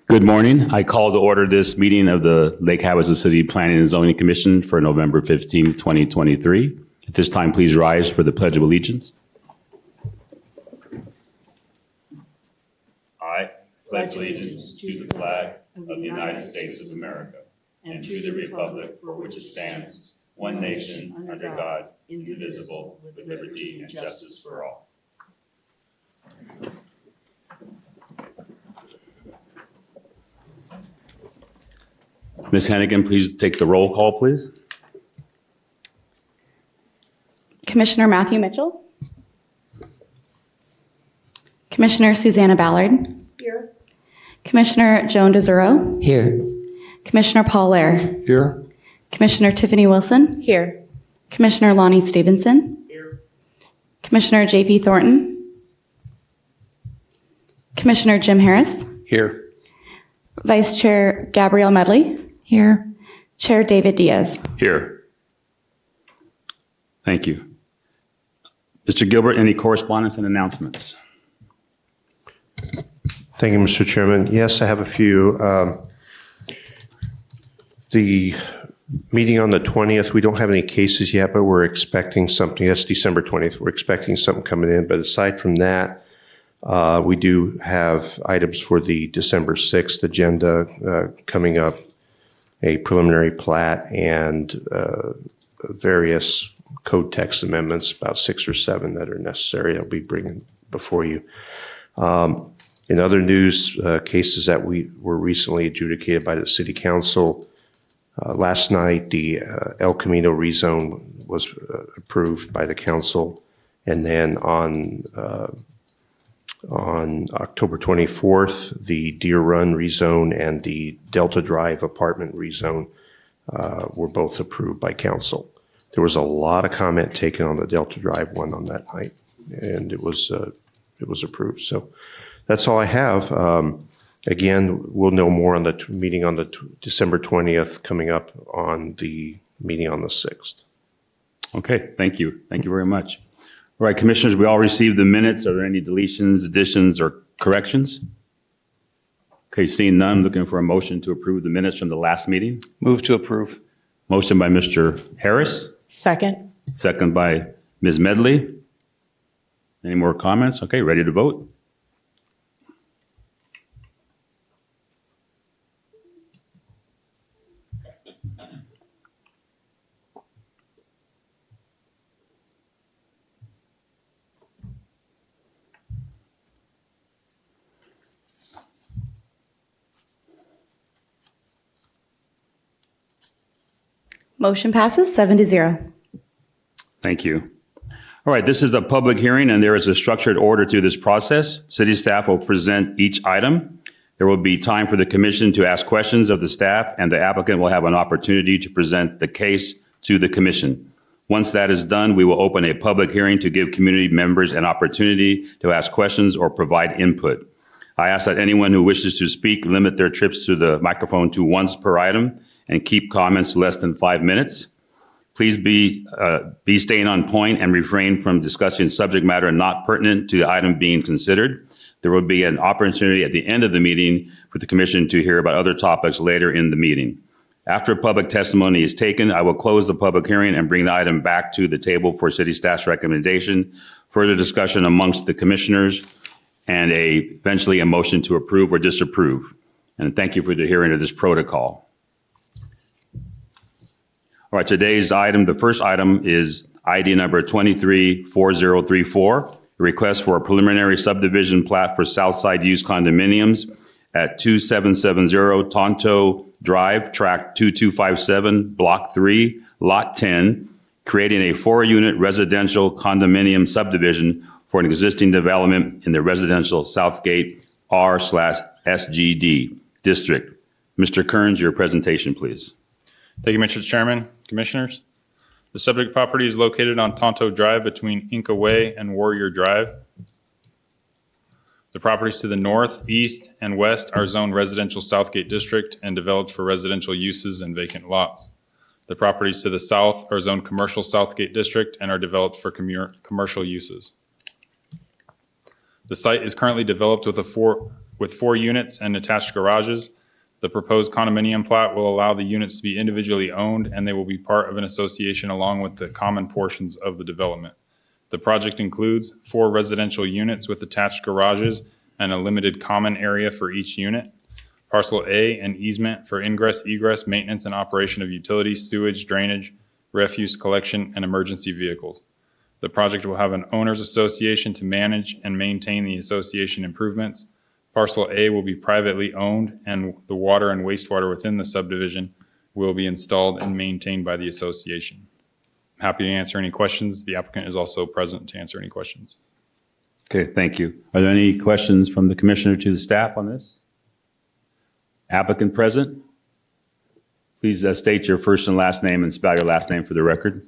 Good morning. I call to order this meeting of the Lake Havasu City Planning and Zoning Commission for November 15, 2023. At this time, please rise for the Pledge of Allegiance. I pledge allegiance to the flag of the United States of America and to the republic for which it stands, one nation, under God, indivisible, with liberty and justice for all. Ms. Hennigan, please take the roll call, please. Commissioner Matthew Mitchell. Commissioner Susanna Ballard. Here. Commissioner Joan DeZuro. Here. Commissioner Paul Lair. Here. Commissioner Tiffany Wilson. Here. Commissioner Lonnie Stevenson. Here. Commissioner J.P. Thornton. Commissioner Jim Harris. Here. Vice Chair Gabrielle Medley. Here. Chair David Diaz. Here. Thank you. Mr. Gilbert, any correspondence and announcements? Thank you, Mr. Chairman. Yes, I have a few. The meeting on the 20th, we don't have any cases yet, but we're expecting something. That's December 20th. We're expecting something coming in. But aside from that, we do have items for the December 6th agenda coming up, a preliminary plat and various code text amendments, about 6 or 7 that are necessary. I'll be bringing before you. In other news, cases that were recently adjudicated by the City Council, last night the El Camino rezone was approved by the Council, and then on October 24th, the Deer Run rezone and the Delta Drive apartment rezone were both approved by Council. There was a lot of comment taken on the Delta Drive one on that night, and it was approved. So that's all I have. Again, we'll know more on the meeting on the December 20th coming up on the meeting on the 6th. Okay, thank you. Thank you very much. All right, Commissioners, we all received the minutes. Are there any deletions, additions, or corrections? Okay, seeing none, looking for a motion to approve the minutes from the last meeting. Move to approve. Motion by Mr. Harris, Second. second by Ms. Medley. Any more comments? Okay, ready to vote? Motion passes 7-0. Thank you. All right, this is a public hearing and there is a structured order to this process. City staff will present each item. There will be time for the commission to ask questions of the staff and the applicant will have an opportunity to present the case to the commission. Once that is done, we will open a public hearing to give community members an opportunity to ask questions or provide input. I ask that anyone who wishes to speak limit their trips to the microphone to once per item and keep comments less than 5 minutes. Please be staying on point and refrain from discussing subject matter not pertinent to the item being considered. There will be an opportunity at the end of the meeting for the commission to hear about other topics later in the meeting. After public testimony is taken, I will close the public hearing and bring the item back to the table for city staff's recommendation, further discussion amongst the commissioners, and eventually a motion to approve or disapprove. And thank you for the hearing of this protocol. All right, today's item, the first item is ID number 234034, a request for a preliminary subdivision plat for Southside Use Condominiums at 2770 Tonto Drive, Tract 2257, Block 3, Lot 10, creating a 4-unit residential condominium subdivision for an existing development in the residential Southgate R/SGD district. Mr. Kearns, your presentation, please. Thank you, Mr. Chairman, Commissioners. The subject property is located on Tonto Drive between Inca Way and Warrior Drive. The properties to the north, east, and west are zoned residential Southgate District and developed for residential uses and vacant lots. The properties to the south are zoned commercial Southgate District and are developed for commercial uses. The site is currently developed with a with 4 units and attached garages. The proposed condominium plat will allow the units to be individually owned, and they will be part of an association along with the common portions of the development. The project includes 4 residential units with attached garages and a limited common area for each unit. Parcel A, an easement for ingress, egress, maintenance, and operation of utilities, sewage, drainage, refuse collection, and emergency vehicles. The project will have an owners association to manage and maintain the association improvements. Parcel A will be privately owned, and the water and wastewater within the subdivision will be installed and maintained by the association. Happy to answer any questions. The applicant is also present to answer any questions. Okay, thank you. Are there any questions from the commissioner to the staff on this? Applicant present? Please state your first and last name and spell your last name for the record.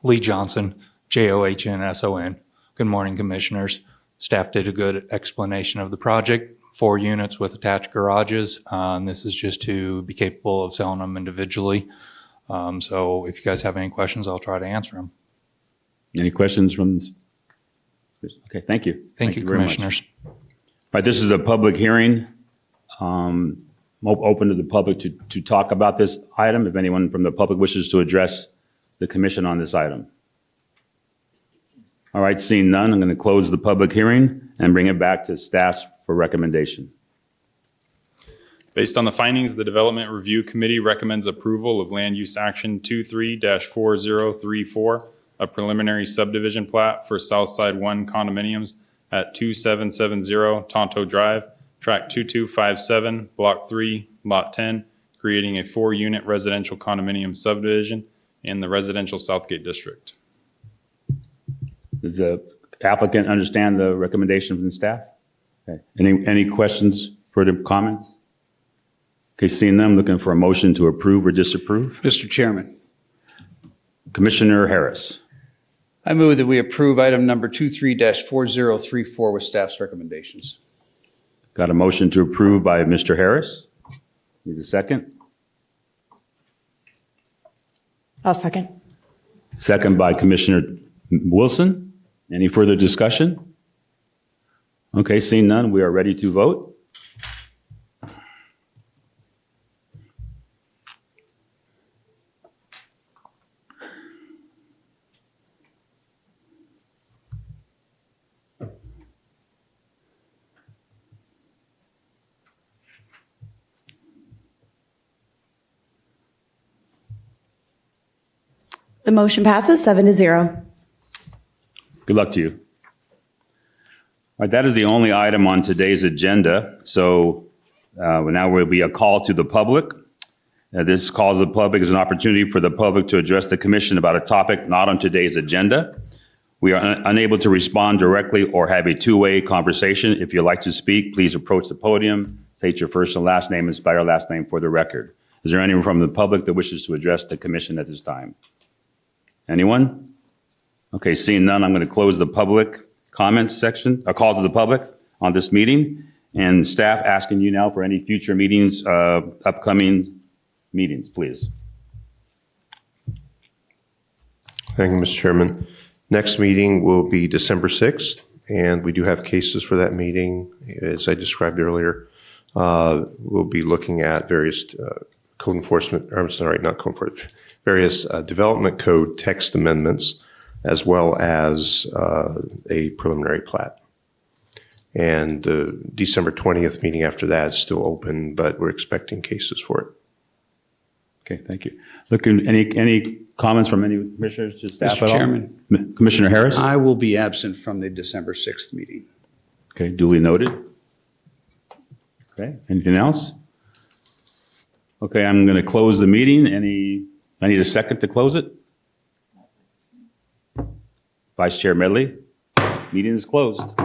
Lee Johnson, Johnson. Good morning, Commissioners. Staff did a good explanation of the project. 4 units with attached garages. And this is just to be capable of selling them individually. So if you guys have any questions, I'll try to answer them. Any questions from? Okay, thank you. Thank you, very much. Commissioners. All right, this is a public hearing. Open to the public to talk about this item, if anyone from the public wishes to address the commission on this item. All right, seeing none, I'm going to close the public hearing and bring it back to staff for recommendation. Based on the findings, the Development Review Committee recommends approval of Land Use Action 23-4034, a preliminary subdivision plat for Southside 1 condominiums at 2770 Tonto Drive, Tract 2257, Block 3, Lot 10, creating a 4-unit residential condominium subdivision in the residential Southgate District. Does the applicant understand the recommendation from the staff? Okay. Any questions, further comments? Okay, seeing none, looking for a motion to approve or disapprove. Mr. Chairman, Commissioner Harris. I move that we approve item number 23-4034 with staff's recommendations. Got a motion to approve by Mr. Harris. Need a second? I'll second. Second by Commissioner Wilson. Any further discussion? Okay, seeing none, we are ready to vote. The motion passes 7-0. Good luck to you. All right, that is the only item on today's agenda. So now will be a call to the public. This call to the public is an opportunity for the public to address the commission about a topic not on today's agenda. We are unable to respond directly or have a two-way conversation. If you'd like to speak, please approach the podium, state your first and last name, and spell your last name for the record. Is there anyone from the public that wishes to address the commission at this time? Anyone? Okay, seeing none, I'm going to close the public comments section, a call to the public on this meeting, and staff asking you now for any future meetings, upcoming meetings, please. Thank you, Mr. Chairman. Next meeting will be December 6th, and we do have cases for that meeting. As I described earlier, we'll be looking at various code enforcement, or I'm sorry, not code enforcement, various development code text amendments, as well as a preliminary plat. And the December 20th meeting after that is still open, but we're expecting cases for it. Okay, thank you. Look, any comments from any commissioners to staff Mr. at all? Chairman. Commissioner Harris? I will be absent from the December 6th meeting. Okay, duly noted. Okay, anything else? Okay, I'm going to close the meeting. I need a second to close it? Vice Chair Medley, meeting is closed.